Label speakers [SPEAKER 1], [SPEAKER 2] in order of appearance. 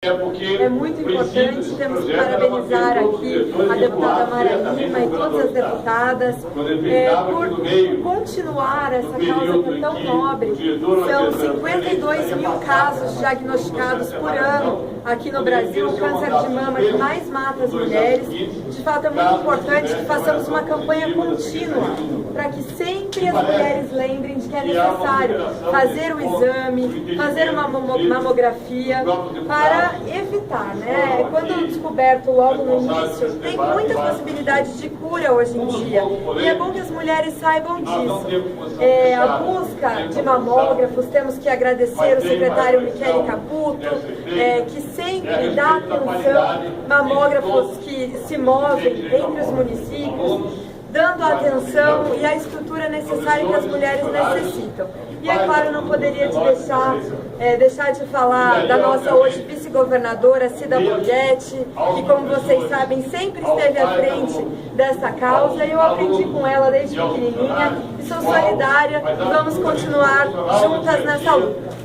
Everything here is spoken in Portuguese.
[SPEAKER 1] É muito importante, temos que parabenizar aqui a deputada Mara Lima e todas as deputadas por continuar essa causa que é tão nobre. São 52 mil casos diagnosticados por ano aqui no Brasil, o câncer de mama que mais mata as mulheres. De fato, é muito importante que façamos uma campanha contínua para que sempre as mulheres lembrem de que é necessário fazer o exame, fazer uma mamografia para evitar, né? Quando descoberto logo no início, tem muita possibilidade de cura hoje em dia. E é bom que as mulheres saibam disso. A busca de mamógrafos, temos que agradecer o secretário Michele Caputo, que sempre dá atenção, mamógrafos que se movem entre os municípios, dando a atenção e a estrutura necessária que as mulheres necessitam. E é claro, não poderia deixar de falar da nossa hoje vice-governadora Cida Borghetti, que, como vocês sabem, sempre esteve à frente dessa causa. Eu aprendi com ela desde pequenininha e sou solidária e vamos continuar juntas nessa luta.